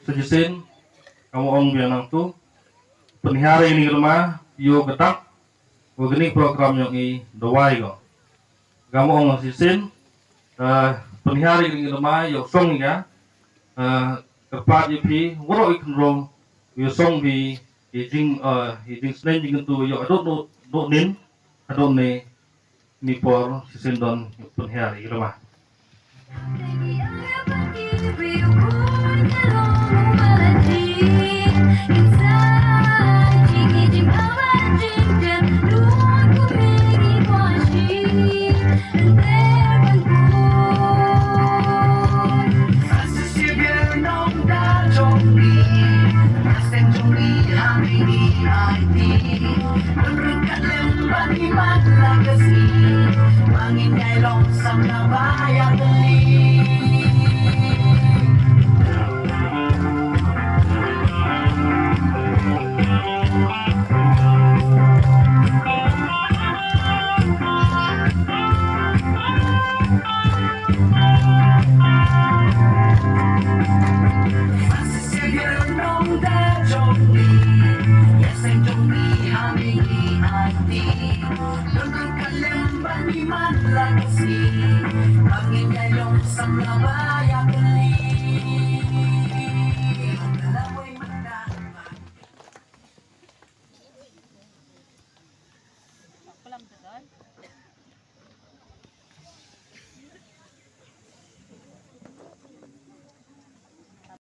Sejusin kamu ong biang tu penihari ini rumah yo getak begini program yang i doai go kamu ong sejusin penihari ini rumah yo song ya kerpat pi woro iknrong yo song bi hijing snen jing tu yo adot do nin adot ne ni por sejusin don penihari rumah. man kasi pangingayong sa kabaya kali dalamoy magdaman. Ako lang doon.